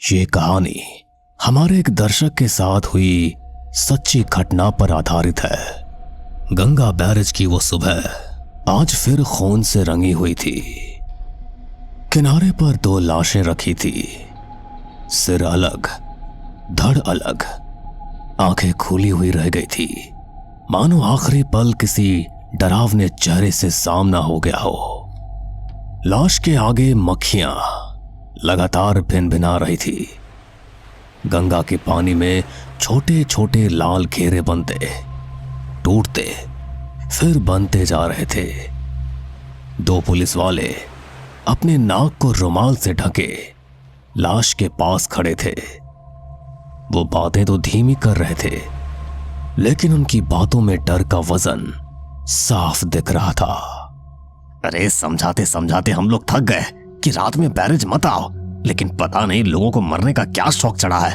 ये कहानी हमारे एक दर्शक के साथ हुई सच्ची घटना पर आधारित है। गंगा बैरेज की वो सुबह आज फिर खून से रंगी हुई थी। किनारे पर दो लाशें रखी थी, सिर अलग, धड़ अलग, आंखें खुली हुई रह गई थी, मानो आखिरी पल किसी डरावने चेहरे से सामना हो गया हो। लाश के आगे मक्खियां लगातार भिनभिना रही थी। गंगा के पानी में छोटे छोटे लाल घेरे बनते, टूटते, फिर बनते जा रहे थे। दो पुलिस वाले अपने नाक को रुमाल से ढके लाश के पास खड़े थे। वो बातें तो धीमी कर रहे थे, लेकिन उनकी बातों में डर का वजन साफ दिख रहा था। अरे समझाते समझाते हम लोग थक गए कि रात में बैरेज मत आओ, लेकिन पता नहीं लोगों को मरने का क्या शौक चढ़ा है।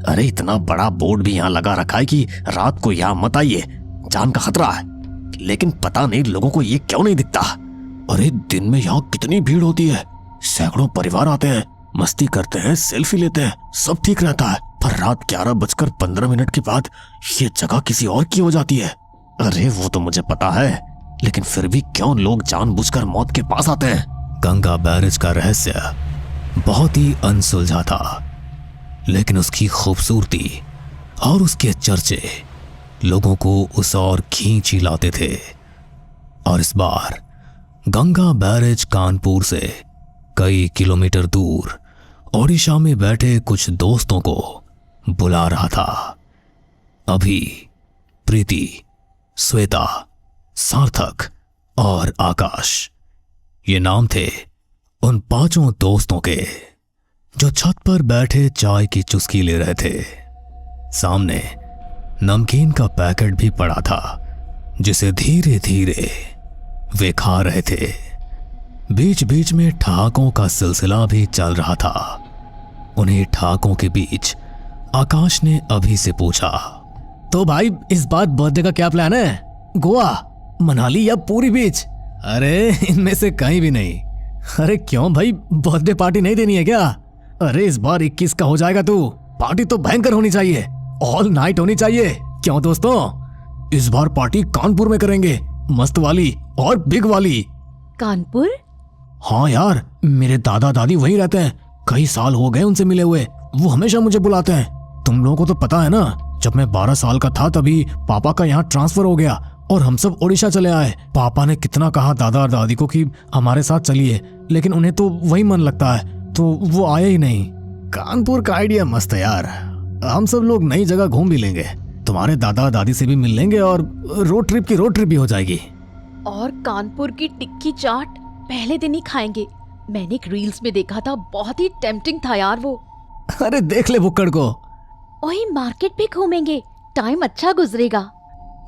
अरे इतना बड़ा बोर्ड भी यहाँ लगा रखा है कि रात को यहाँ मत आइए, जान का खतरा है, लेकिन पता नहीं लोगों को ये क्यों नहीं दिखता। अरे दिन में यहाँ कितनी भीड़ होती है, सैकड़ों परिवार आते हैं, मस्ती करते हैं, सेल्फी लेते हैं, सब ठीक रहता है, पर रात 11:15 के बाद ये जगह किसी और की हो जाती है। अरे वो तो मुझे पता है, लेकिन फिर भी क्यों लोग जानबूझकर मौत के पास आते हैं। गंगा बैरेज का रहस्य बहुत ही अनसुलझा था, लेकिन उसकी खूबसूरती और उसके चर्चे लोगों को उस ओर खींच ही लाते थे। और इस बार गंगा बैरेज कानपुर से कई किलोमीटर दूर ओडिशा में बैठे कुछ दोस्तों को बुला रहा था। अभी, प्रीति, श्वेता, सार्थक और आकाश, ये नाम थे उन पांचों दोस्तों के, जो छत पर बैठे चाय की चुस्की ले रहे थे। सामने नमकीन का पैकेट भी पड़ा था, जिसे धीरे धीरे वे खा रहे थे। बीच बीच में ठहाकों का सिलसिला भी चल रहा था। उन्हीं ठहाकों के बीच आकाश ने अभी से पूछा, तो भाई इस बार बर्थडे का क्या प्लान है? गोवा, मनाली या पूरी बीच? अरे इनमें से कहीं भी नहीं। अरे क्यों भाई, बर्थडे पार्टी नहीं देनी है क्या? अरे इस बार 21 का हो जाएगा तू, पार्टी तो भयंकर होनी चाहिए, ऑल नाइट होनी चाहिए। क्यों दोस्तों, इस बार पार्टी कानपुर में करेंगे, मस्त वाली और बिग वाली। कानपुर? हाँ यार, मेरे दादा दादी वहीं रहते हैं, कई साल हो गए उनसे मिले हुए, वो हमेशा मुझे बुलाते हैं। तुम लोगों को तो पता है ना, जब मैं 12 साल का था तभी पापा का यहाँ ट्रांसफर हो गया और हम सब ओडिशा चले आए। पापा ने कितना कहा दादा और दादी को कि हमारे साथ चलिए, लेकिन उन्हें तो वही मन लगता है, तो वो आए ही नहीं। कानपुर का आइडिया मस्त है यार, हम सब लोग नई जगह घूम भी लेंगे, तुम्हारे दादा दादी से भी मिल लेंगे और रोड ट्रिप भी हो जाएगी। और कानपुर की टिक्की चाट पहले दिन ही खाएंगे। मैंने एक रील्स में देखा था, बहुत ही टेम्पटिंग था यार वो। अरे देख ले बुक्कड़ को। वही मार्केट भी घूमेंगे, टाइम अच्छा गुजरेगा।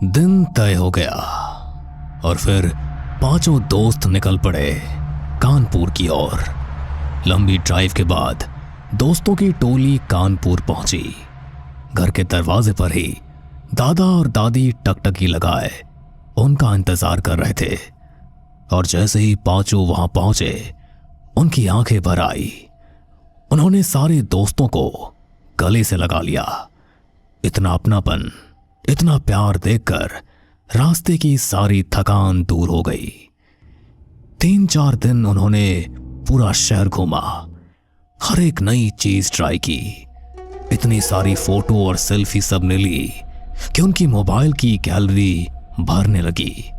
दिन तय हो गया और फिर पांचों दोस्त निकल पड़े कानपुर की ओर। लंबी ड्राइव के बाद दोस्तों की टोली कानपुर पहुंची। घर के दरवाजे पर ही दादा और दादी टकटकी लगाए उनका इंतजार कर रहे थे, और जैसे ही पांचों वहां पहुंचे उनकी आंखें भर आई। उन्होंने सारे दोस्तों को गले से लगा लिया। इतना अपनापन, इतना प्यार देखकर रास्ते की सारी थकान दूर हो गई। 3-4 दिन उन्होंने पूरा शहर घूमा, हर एक नई चीज ट्राई की। इतनी सारी फोटो और सेल्फी सबने ली कि उनकी मोबाइल की गैलरी भरने लगी।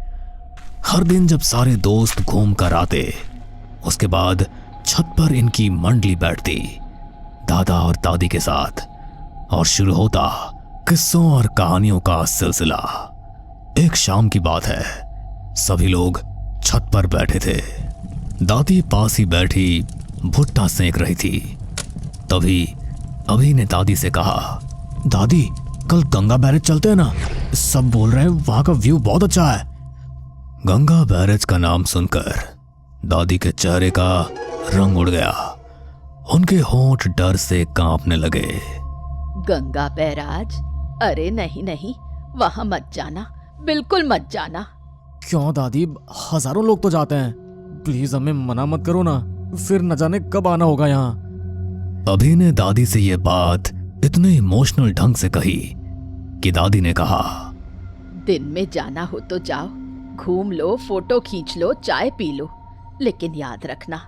हर दिन जब सारे दोस्त घूम कर आते, उसके बाद छत पर इनकी मंडली बैठती दादा और दादी के साथ, और शुरू होता किस्सों और कहानियों का सिलसिला। एक शाम की बात है, सभी लोग छत पर बैठे थे। दादी पास ही बैठी भुट्टा सेंक रही थी। तभी अभी ने दादी से कहा, दादी कल गंगा बैरेज चलते हैं ना, सब बोल रहे हैं वहां का व्यू बहुत अच्छा है। गंगा बैरेज का नाम सुनकर दादी के चेहरे का रंग उड़ गया, उनके होंठ डर से कांपने लगे। गंगा बैराज? अरे नहीं नहीं, वहाँ मत जाना, बिल्कुल मत जाना। क्यों दादी, हजारों लोग तो जाते हैं, प्लीज हमें मना मत करो ना, फिर न जाने कब आना होगा यहाँ। अभी ने दादी से यह बात इतने इमोशनल ढंग से कही कि दादी ने कहा, दिन में जाना हो तो जाओ, घूम लो, फोटो खींच लो, चाय पी लो, लेकिन याद रखना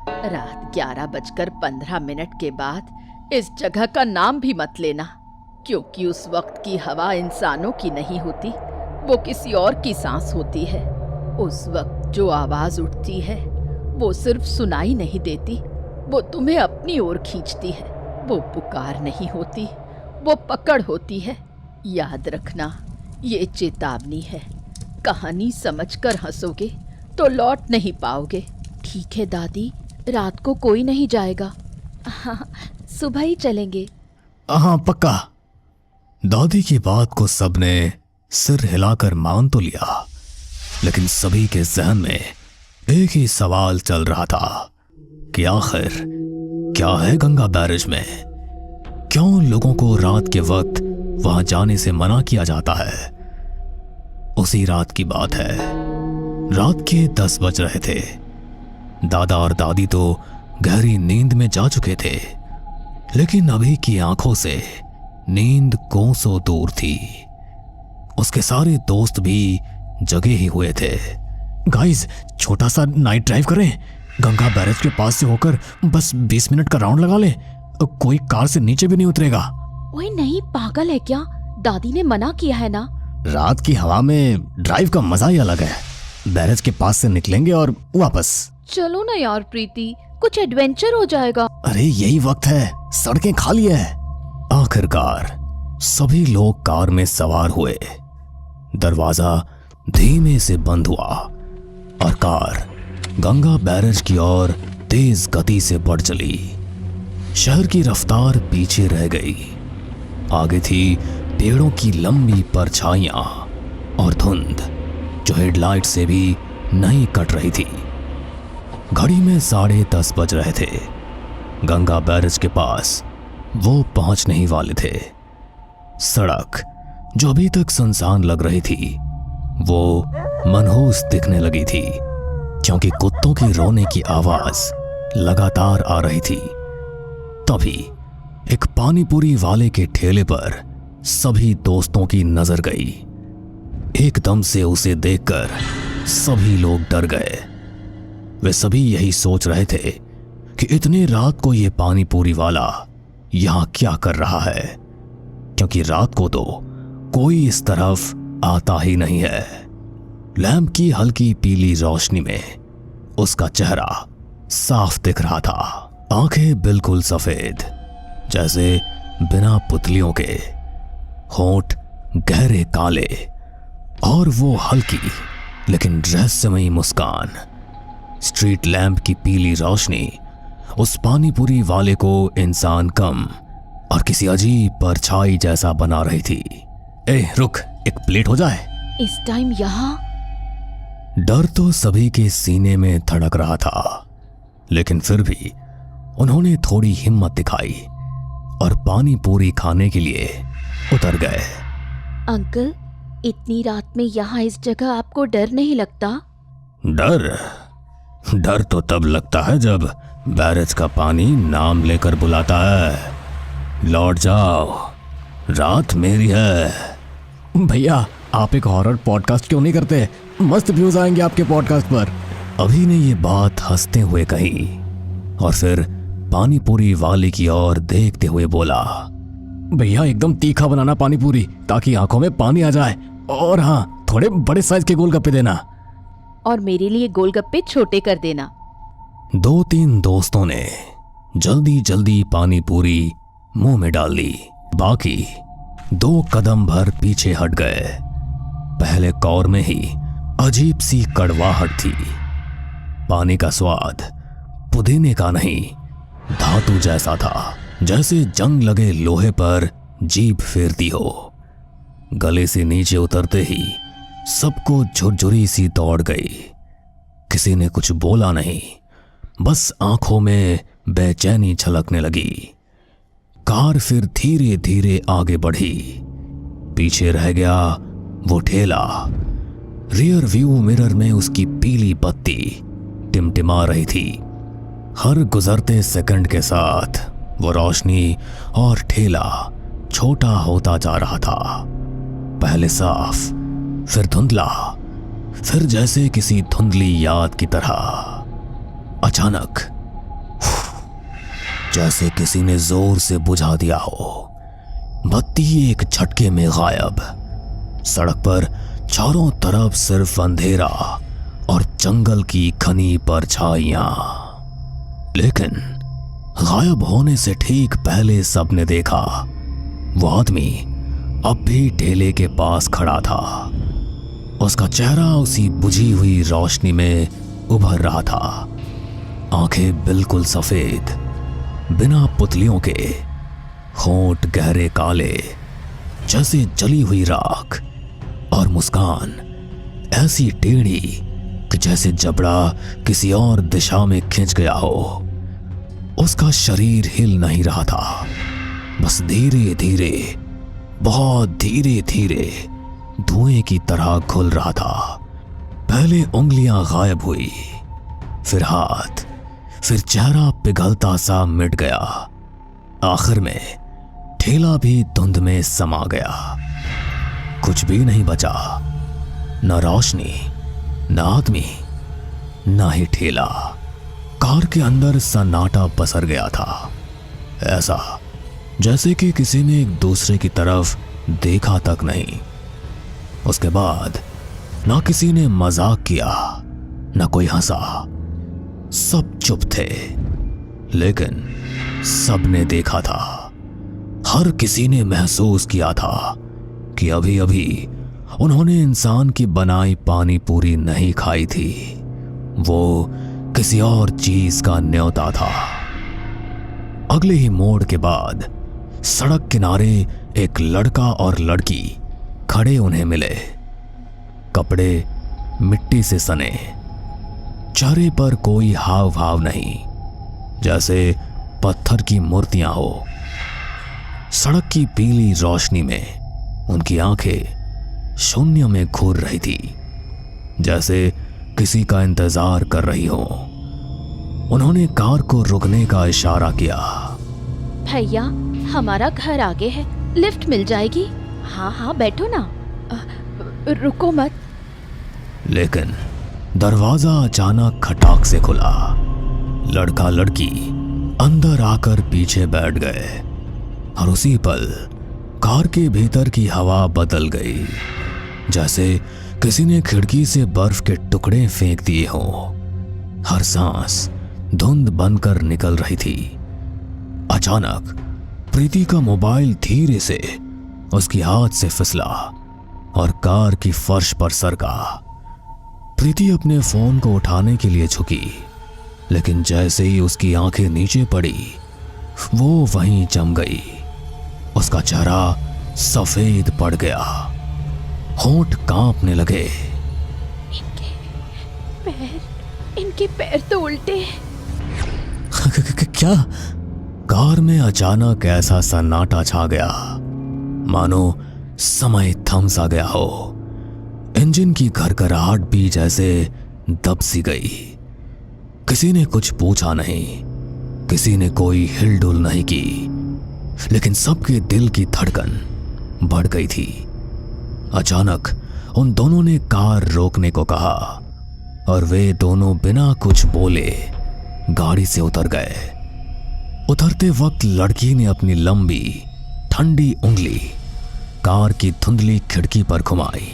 रात 11:15 के बाद इस जगह का नाम भी मत लेना, क्योंकि उस वक्त की हवा इंसानों की नहीं होती, वो किसी और की सांस होती है। उस वक्त जो आवाज उठती है वो सिर्फ सुनाई नहीं देती, वो तुम्हें अपनी ओर खींचती है। वो पुकार नहीं होती, वो पकड़ होती है। याद रखना, ये चेतावनी है। कहानी समझकर हंसोगे तो लौट नहीं पाओगे। ठीक है दादी, रात को कोई नहीं जाएगा। हाँ, सुबह ही चलेंगे। हाँ पक्का। दादी की बात को सबने सिर हिलाकर मान तो लिया, लेकिन सभी के जहन में एक ही सवाल चल रहा था कि आखिर क्या है गंगा बैरेज में? क्यों लोगों को रात के वक्त वहां जाने से मना किया जाता है? उसी रात की बात है। रात के 10 बज रहे थे। दादा और दादी तो गहरी नींद में जा चुके थे, लेकिन अभी की आंखों से नींद कोसों दूर थी। उसके सारे दोस्त भी जगे ही हुए थे। गाइस, छोटा सा नाइट ड्राइव करें, गंगा बैरेज के पास से होकर बस 20 मिनट का राउंड लगा ले। कोई कार से नीचे भी नहीं उतरेगा। ओए नहीं, पागल है क्या? दादी ने मना किया है ना। रात की हवा में ड्राइव का मजा ही अलग है। बैरेज के पास से निकलेंगे और वापस। चलो ना यार प्रीति, कुछ एडवेंचर हो जाएगा। अरे यही वक्त है, सड़कें खाली है। आखिरकार सभी लोग कार में सवार हुए। दरवाजा धीमे से बंद हुआ और कार गंगा बैरेज की ओर तेज गति से बढ़ चली। शहर की रफ्तार पीछे रह गई। आगे थी पेड़ों की लंबी परछाइयां और धुंध जो हेडलाइट से भी नहीं कट रही थी। घड़ी में 10:30 बज रहे थे। गंगा बैरेज के पास वो पहुंचने ही वाले थे। सड़क जो अभी तक सुनसान लग रही थी वो मनहूस दिखने लगी थी, क्योंकि कुत्तों की रोने की आवाज लगातार आ रही थी। तभी एक पानीपुरी वाले के ठेले पर सभी दोस्तों की नजर गई। एकदम से उसे देखकर सभी लोग डर गए। वे सभी यही सोच रहे थे कि इतनी रात को ये पानीपुरी वाला यहां क्या कर रहा है, क्योंकि रात को तो कोई इस तरफ आता ही नहीं है। लैंप की हल्की पीली रोशनी में उसका चेहरा साफ दिख रहा था। आंखें बिल्कुल सफेद जैसे बिना पुतलियों के, होंठ गहरे काले और वो हल्की लेकिन रहस्यमयी मुस्कान। स्ट्रीट लैंप की पीली रोशनी उस पानीपुरी वाले को इंसान कम और किसी अजीब परछाई जैसा बना रही थी। ए रुक, एक प्लेट हो जाए। इस टाइम यहाँ? डर तो सभी के सीने में धड़क रहा था, लेकिन फिर भी उन्होंने थोड़ी हिम्मत दिखाई और पानी पूरी खाने के लिए उतर गए। अंकल, इतनी रात में यहाँ इस जगह आपको डर नहीं लगता? डर तो तब लगता है जब बैरेज का पानी नाम लेकर बुलाता है। लौट जाओ, रात मेरी है। भैया, आप एक हॉरर पॉडकास्ट क्यों नहीं करते? मस्त व्यूज आएंगे आपके पॉडकास्ट पर। अभी ने ये बात हंसते हुए कही और फिर पानीपुरी वाले की ओर देखते हुए बोला, भैया एकदम तीखा बनाना पानी पूरी, ताकि आंखों में पानी आ जाए। और हाँ, थोड़े बड़े साइज के गोलगप्पे देना। और मेरे लिए गोलगप्पे छोटे कर देना। 2-3 दोस्तों ने जल्दी जल्दी पानी पूरी मुंह में डाल ली। बाकी 2 कदम भर पीछे हट गए। पहले कौर में ही अजीब सी कड़वाहट थी। पानी का स्वाद पुदीने का नहीं, धातु जैसा था, जैसे जंग लगे लोहे पर जीभ फेरती हो। गले से नीचे उतरते ही सबको झुरझुरी सी दौड़ गई। किसी ने कुछ बोला नहीं, बस आंखों में बेचैनी झलकने लगी। कार फिर धीरे धीरे आगे बढ़ी। पीछे रह गया वो ठेला। रियर व्यू मिरर में उसकी पीली बत्ती टिमटिमा रही थी। हर गुजरते सेकंड के साथ वो रोशनी और ठेला छोटा होता जा रहा था। पहले साफ, फिर धुंधला, फिर जैसे किसी धुंधली याद की तरह। अचानक जैसे किसी ने जोर से बुझा दिया हो, बत्ती एक झटके में गायब। सड़क पर चारों तरफ सिर्फ अंधेरा और जंगल की घनी परछाइयां। लेकिन गायब होने से ठीक पहले सबने देखा वो आदमी अब भी ठेले के पास खड़ा था। उसका चेहरा उसी बुझी हुई रोशनी में उभर रहा था। आंखें बिल्कुल सफेद, बिना पुतलियों के, होंठ गहरे काले जैसे जली हुई राख, और मुस्कान ऐसी टेढ़ी कि जैसे जबड़ा किसी और दिशा में खिंच गया हो। उसका शरीर हिल नहीं रहा था, बस धीरे धीरे, बहुत धीरे धीरे धुएं की तरह घुल रहा था। पहले उंगलियां गायब हुई, फिर हाथ, फिर चेहरा पिघलता सा मिट गया। आखिर में ठेला भी धुंध में समा गया। कुछ भी नहीं बचा, न रोशनी, न आदमी, न ही ठेला। कार के अंदर सन्नाटा पसर गया था, ऐसा जैसे कि किसी ने एक दूसरे की तरफ देखा तक नहीं। उसके बाद ना किसी ने मजाक किया, ना कोई हंसा। सब चुप थे, लेकिन सबने देखा था। हर किसी ने महसूस किया था कि अभी अभी उन्होंने इंसान की बनाई पानी पूरी नहीं खाई थी। वो किसी और चीज का न्योता था। अगले ही मोड़ के बाद सड़क किनारे एक लड़का और लड़की खड़े उन्हें मिले। कपड़े मिट्टी से सने, चेहरे पर कोई हाव भाव नहीं, जैसे पत्थर की मूर्तियां हो। सड़क की पीली रोशनी में उनकी आंखें शून्य में घूर रही थी, जैसे किसी का इंतजार कर रही हो। उन्होंने कार को रुकने का इशारा किया। भैया, हमारा घर आगे है, लिफ्ट मिल जाएगी। हाँ हाँ, बैठो ना, रुको मत। लेकिन दरवाजा अचानक खटाक से खुला। लड़का लड़की अंदर आकर पीछे बैठ गए, और उसी पल कार के भीतर की हवा बदल गई, जैसे किसी ने खिड़की से बर्फ के टुकड़े फेंक दिए हों। हर सांस धुंध बनकर निकल रही थी। अचानक प्रीति का मोबाइल धीरे से उसकी हाथ से फिसला और कार की फर्श पर सरका। प्रीति अपने फोन को उठाने के लिए झुकी, लेकिन जैसे ही उसकी आंखें नीचे पड़ी, वो वहीं जम गई। उसका चेहरा सफेद पड़ गया, होंठ कांपने लगे। इनके पैर तो उल्टे। क्या? कार में अचानक ऐसा सन्नाटा छा गया, मानो समय थम सा गया हो। इंजन की घरघराहट भी जैसे दब सी गई। किसी ने कुछ पूछा नहीं, किसी ने कोई हिलडुल नहीं की, लेकिन सबके दिल की धड़कन बढ़ गई थी। अचानक उन दोनों ने कार रोकने को कहा, और वे दोनों बिना कुछ बोले गाड़ी से उतर गए। उतरते वक्त लड़की ने अपनी लंबी ठंडी उंगली कार की धुंधली खिड़की पर घुमाई।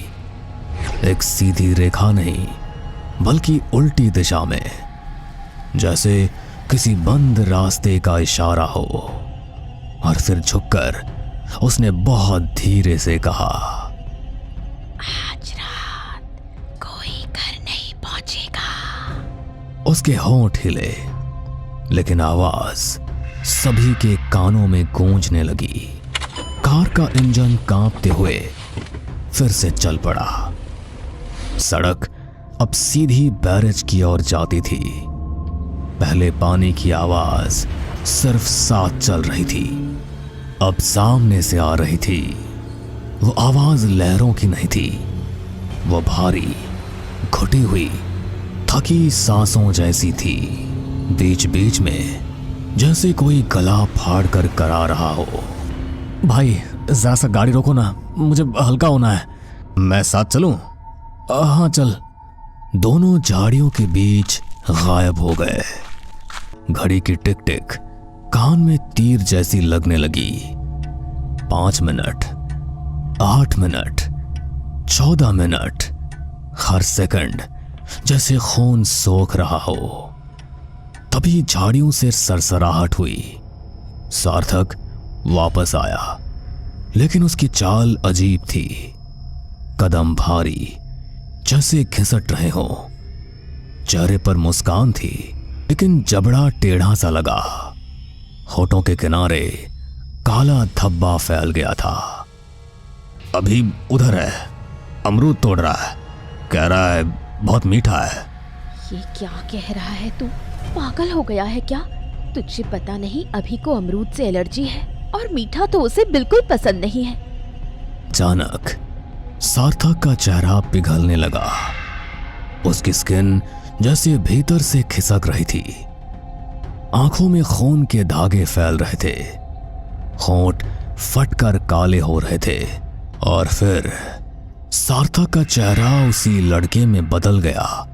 एक सीधी रेखा नहीं, बल्कि उल्टी दिशा में, जैसे किसी बंद रास्ते का इशारा हो। और फिर झुककर उसने बहुत धीरे से कहा, आज रात कोई घर नहीं पहुंचेगा। उसके होंठ हिले, लेकिन आवाज सभी के कानों में गूंजने लगी। कार का इंजन कांपते हुए फिर से चल पड़ा। सड़क अब सीधी बैरेज की ओर जाती थी। पहले पानी की आवाज सिर्फ साथ चल रही थी, अब सामने से आ रही थी। वो आवाज लहरों की नहीं थी, वो भारी, घुटी हुई, थकी सांसों जैसी थी। बीच बीच में जैसे कोई गला फाड़ कर करा रहा हो। भाई जरा सा गाड़ी रोको ना, मुझे हल्का होना है। मैं साथ चलूं? हाँ चल। दोनों झाड़ियों के बीच गायब हो गए। घड़ी की टिक टिक कान में तीर जैसी लगने लगी। 5 मिनट, 8 मिनट, 14 मिनट, हर सेकंड जैसे खून सोख रहा हो। तभी झाड़ियों से सरसराहट हुई। सार्थक वापस आया, लेकिन उसकी चाल अजीब थी। कदम भारी, जैसे घिसट रहे हों। चेहरे पर मुस्कान थी, लेकिन जबड़ा टेढ़ा सा लगा। होठों के किनारे काला धब्बा फैल गया था। अभी उधर है, अमरूद तोड़ रहा है, कह रहा है बहुत मीठा है। ये क्या कह रहा है तू? पागल हो गया है क्या? तुझे पता नहीं अभी को अमरूद से एलर्जी है, और मीठा तो उसे बिल्कुल पसंद नहीं है। अचानक सार्थक का चेहरा पिघलने लगा। उसकी स्किन जैसे भीतर से खिसक रही थी। आंखों में खून के धागे फैल रहे थे। होंठ फटकर काले हो रहे थे। और फिर सार्थक का चेहरा उसी लड़के में बदल गया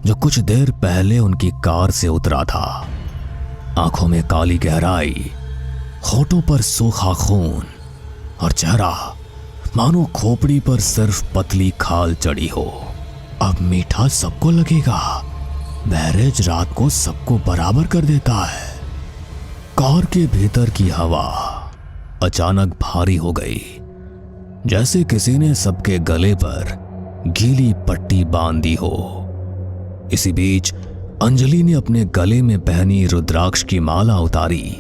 जो कुछ देर पहले उनकी कार से उतरा था। आंखों में काली गहराई, होठों पर सूखा खून, और चेहरा मानो खोपड़ी पर सिर्फ पतली खाल चढ़ी हो। अब मीठा सबको लगेगा। बैरेज रात को सबको बराबर कर देता है। कार के भीतर की हवा अचानक भारी हो गई, जैसे किसी ने सबके गले पर गीली पट्टी बांध दी हो। इसी बीच अंजलि ने अपने गले में पहनी रुद्राक्ष की माला उतारी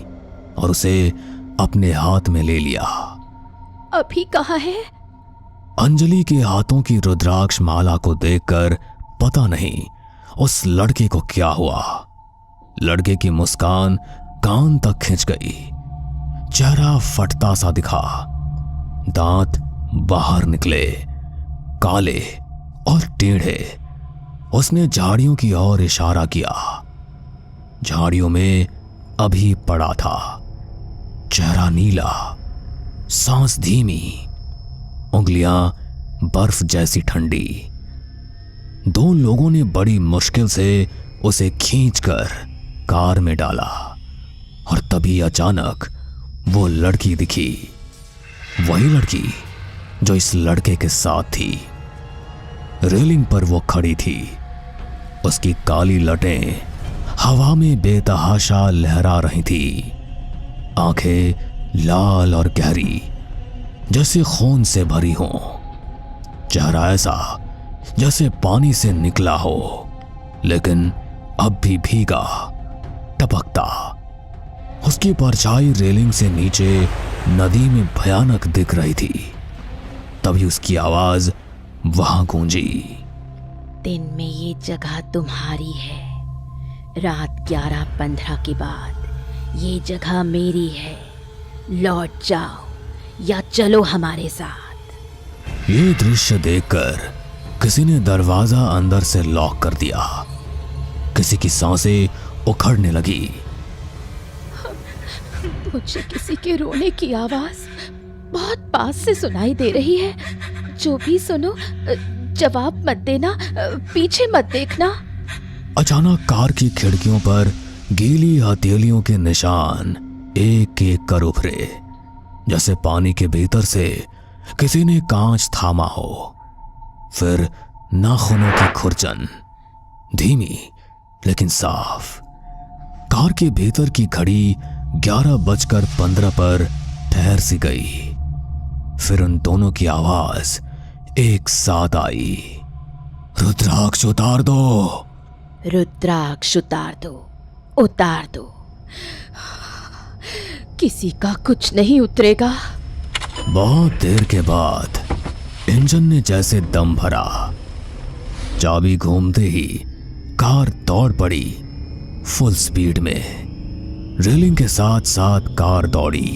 और उसे अपने हाथ में ले लिया। अभी कहाँ है? अंजलि के हाथों की रुद्राक्ष माला को देखकर पता नहीं उस लड़के को क्या हुआ। लड़के की मुस्कान कान तक खिंच गई। चेहरा फटता सा दिखा। दांत बाहर निकले, काले और टेढ़े। उसने झाड़ियों की ओर इशारा किया। झाड़ियों में अभी पड़ा था। चेहरा नीला, सांस धीमी, उंगलियां बर्फ जैसी ठंडी। दो लोगों ने बड़ी मुश्किल से उसे खींचकर कार में डाला, और तभी अचानक वो लड़की दिखी। वही लड़की जो इस लड़के के साथ थी। रेलिंग पर वो खड़ी थी। उसकी काली लटें हवा में बेतहाशा लहरा रही थी। आंखें लाल और गहरी, जैसे खून से भरी हों। चेहरा ऐसा जैसे पानी से निकला हो, लेकिन अब भी भीगा, टपकता। उसकी परछाई रेलिंग से नीचे नदी में भयानक दिख रही थी। तभी उसकी आवाज वहां गूंजी। दिन में ये जगह तुम्हारी है। रात 11:15 के बाद ये जगह मेरी है। लौट जाओ या चलो हमारे साथ। ये दृश्य देखकर किसी ने दरवाजा अंदर से लॉक कर दिया। किसी की सांसें उखड़ने लगी। मुझे किसी के रोने की आवाज बहुत पास से सुनाई दे रही है। जो भी सुनो, जवाब मत देना, पीछे मत देखना। अचानक कार की खिड़कियों पर गीली हथेलियों के निशान एक एक कर उभरे, जैसे पानी के भीतर से किसी ने कांच थामा हो। फिर नाखूनों की खुरचन, धीमी लेकिन साफ। कार के भीतर की घड़ी 11:15 पर ठहर सी गई। फिर उन दोनों की आवाज एक साथ आई। रुद्राक्ष उतार दो। रुद्राक्ष उतार दो, उतार दो। किसी का कुछ नहीं उतरेगा। बहुत देर के बाद इंजन ने जैसे दम भरा। चाबी घूमते ही कार दौड़ पड़ी फुल स्पीड में। रेलिंग के साथ साथ कार दौड़ी।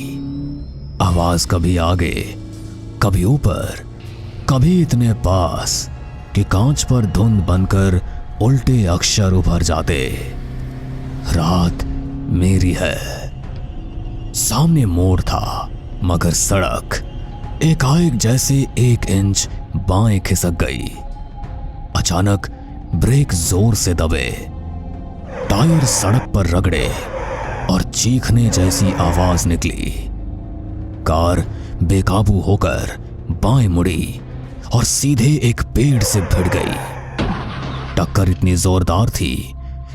आवाज कभी आगे, कभी ऊपर, कभी इतने पास कि कांच पर धुंध बनकर उल्टे अक्षर उभर जाते। रात मेरी है। सामने मोड़ था, मगर सड़क एकाएक जैसे 1 इंच बाएं खिसक गई। अचानक ब्रेक जोर से दबे, टायर सड़क पर रगड़े और चीखने जैसी आवाज निकली। कार बेकाबू होकर बाएं मुड़ी और सीधे एक पेड़ से भिड़ गई। टक्कर इतनी जोरदार थी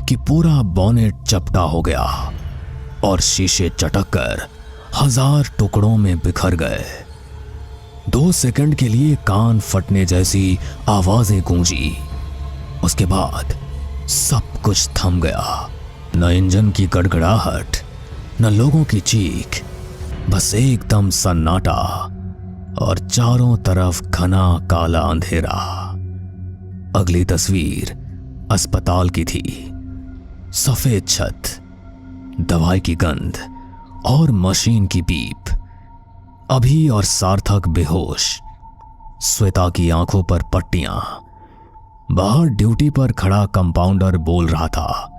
कि पूरा बोनेट चपटा हो गया और शीशे चटक कर 1000 टुकड़ों में बिखर गए। 2 सेकंड के लिए कान फटने जैसी आवाजें गूंजी। उसके बाद सब कुछ थम गया। न इंजन की गड़गड़ाहट, न लोगों की चीख, बस एकदम सन्नाटा और चारों तरफ घना काला अंधेरा। अगली तस्वीर अस्पताल की थी। सफेद छत, दवाई की गंध और मशीन की बीप। अभी और सार्थक बेहोश, श्वेता की आंखों पर पट्टियां। बाहर ड्यूटी पर खड़ा कंपाउंडर बोल रहा था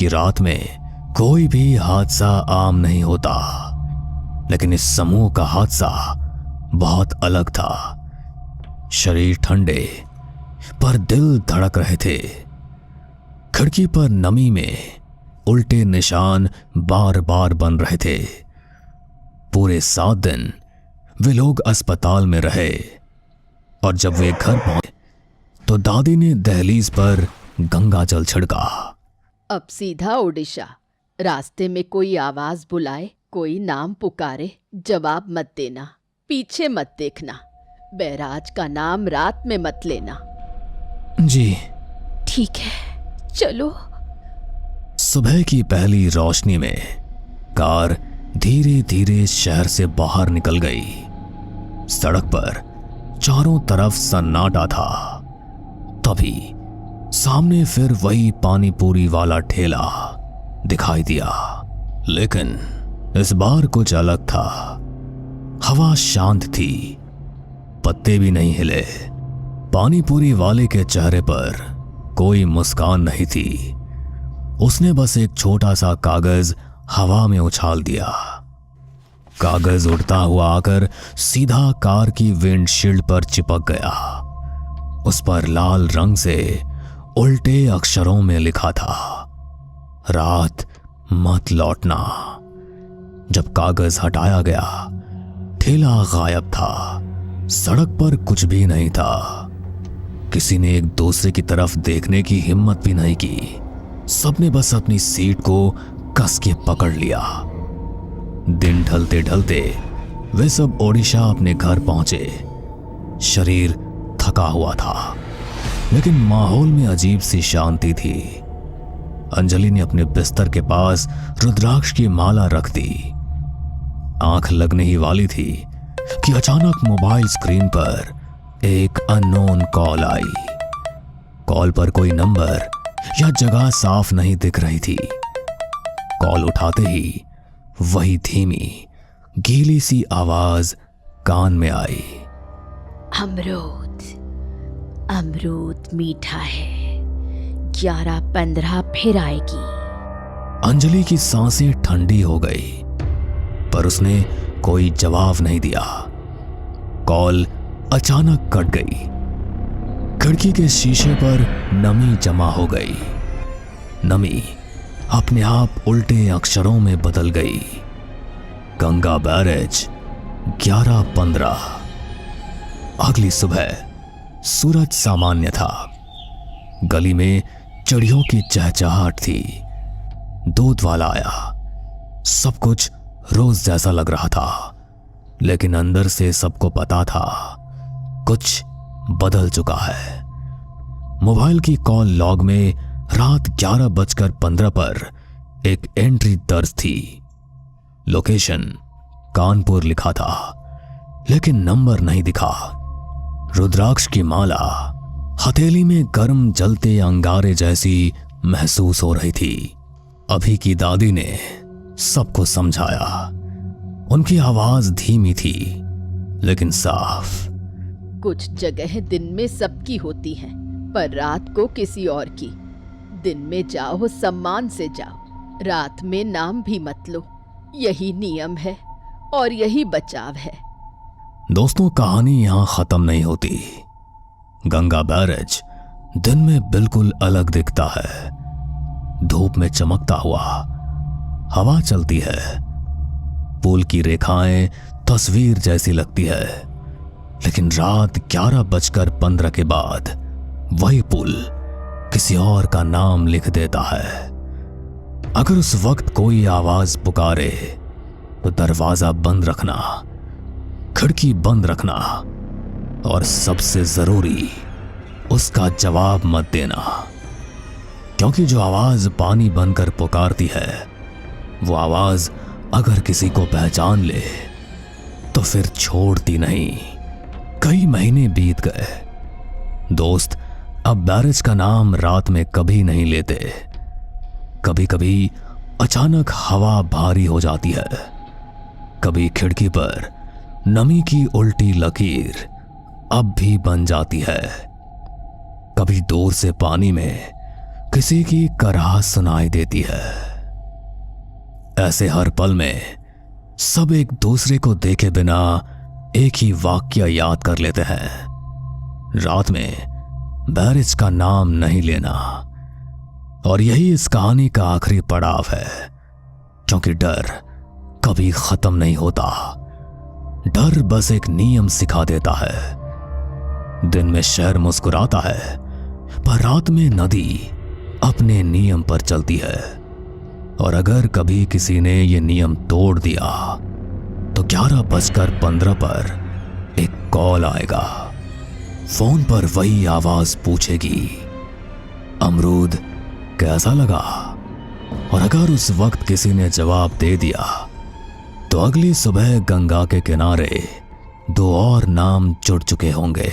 कि रात में कोई भी हादसा आम नहीं होता, लेकिन इस समूह का हादसा बहुत अलग था। शरीर ठंडे पर दिल धड़क रहे थे। खिड़की पर नमी में उल्टे निशान बार बार बन रहे थे। पूरे 7 दिन वे लोग अस्पताल में रहे और जब वे घर पहुंचे तो दादी ने दहलीज पर गंगा जल छिड़का। अब सीधा ओडिशा। रास्ते में कोई आवाज बुलाए, कोई नाम पुकारे, जवाब मत देना, पीछे मत देखना, बैराज का नाम रात में मत लेना। जी ठीक है, चलो। सुबह की पहली रोशनी में कार धीरे धीरे शहर से बाहर निकल गई। सड़क पर चारों तरफ सन्नाटा था। तभी सामने फिर वही पानी पूरी वाला ठेला दिखाई दिया, लेकिन इस बार कुछ अलग था। हवा शांत थी, पत्ते भी नहीं हिले। पानी पूरी वाले के चेहरे पर कोई मुस्कान नहीं थी। उसने बस एक छोटा सा कागज हवा में उछाल दिया। कागज उड़ता हुआ आकर सीधा कार की विंडशील्ड पर चिपक गया। उस पर लाल रंग से उल्टे अक्षरों में लिखा था, रात मत लौटना। जब कागज हटाया गया, ठेला गायब था। सड़क पर कुछ भी नहीं था। किसी ने एक दूसरे की तरफ देखने की हिम्मत भी नहीं की। सबने बस अपनी सीट को कस के पकड़ लिया। दिन ढलते ढलते वे सब ओडिशा अपने घर पहुंचे। शरीर थका हुआ था, लेकिन माहौल में अजीब सी शांति थी। अंजलि ने अपने बिस्तर के पास रुद्राक्ष की माला रख दी। आंख लगने ही वाली थी कि अचानक मोबाइल स्क्रीन पर एक अननोन कॉल आई। कॉल पर कोई नंबर या जगह साफ नहीं दिख रही थी। कॉल उठाते ही वही धीमी गीली सी आवाज कान में आई, अमरूद, अमरूद मीठा है, 11:15 फिर आएगी। अंजलि की सांसें ठंडी हो गई, पर उसने कोई जवाब नहीं दिया। कॉल अचानक कट गई। खिड़की के शीशे पर नमी जमा हो गई। नमी अपने आप उल्टे अक्षरों में बदल गई। गंगा बैरेज 11:15। अगली सुबह सूरज सामान्य था। गली में चिड़ियों की चहचहाट थी। दूध वाला आया। सब कुछ रोज जैसा लग रहा था, लेकिन अंदर से सबको पता था कुछ बदल चुका है। मोबाइल की कॉल लॉग में रात 11:15 पर एक एंट्री दर्ज थी। लोकेशन कानपुर लिखा था, लेकिन नंबर नहीं दिखा। रुद्राक्ष की माला हथेली में गर्म जलते अंगारे जैसी महसूस हो रही थी। अभी की दादी ने सबको समझाया। उनकी आवाज धीमी थी, लेकिन साफ। कुछ जगह दिन में सबकी होती हैं, पर रात को किसी और की। दिन में जाओ, सम्मान से जाओ, रात में नाम भी मत लो, यही नियम है और यही बचाव है। दोस्तों, कहानी यहां खत्म नहीं होती। गंगा बैरेज दिन में बिल्कुल अलग दिखता है। धूप में चमकता हुआ, हवा चलती है, पुल की रेखाएं तस्वीर जैसी लगती है। लेकिन रात 11:15 के बाद वही पुल किसी और का नाम लिख देता है। अगर उस वक्त कोई आवाज पुकारे तो दरवाजा बंद रखना, खिड़की बंद रखना और सबसे जरूरी उसका जवाब मत देना, क्योंकि जो आवाज पानी बनकर पुकारती है वो आवाज अगर किसी को पहचान ले तो फिर छोड़ती नहीं। कई महीने बीत गए। दोस्त अब बैरेज का नाम रात में कभी नहीं लेते। कभी कभी अचानक हवा भारी हो जाती है, कभी खिड़की पर नमी की उल्टी लकीर अब भी बन जाती है, कभी दूर से पानी में किसी की कराह सुनाई देती है। ऐसे हर पल में सब एक दूसरे को देखे बिना एक ही वाक्य याद कर लेते हैं, रात में बैरेज का नाम नहीं लेना। और यही इस कहानी का आखिरी पड़ाव है, क्योंकि डर कभी खत्म नहीं होता। डर बस एक नियम सिखा देता है। दिन में शहर मुस्कुराता है, पर रात में नदी अपने नियम पर चलती है। और अगर कभी किसी ने ये नियम तोड़ दिया तो 11:15 पर एक कॉल आएगा। फोन पर वही आवाज पूछेगी, अमरूद कैसा लगा? और अगर उस वक्त किसी ने जवाब दे दिया तो अगली सुबह गंगा के किनारे 2 और नाम जुड़ चुके होंगे।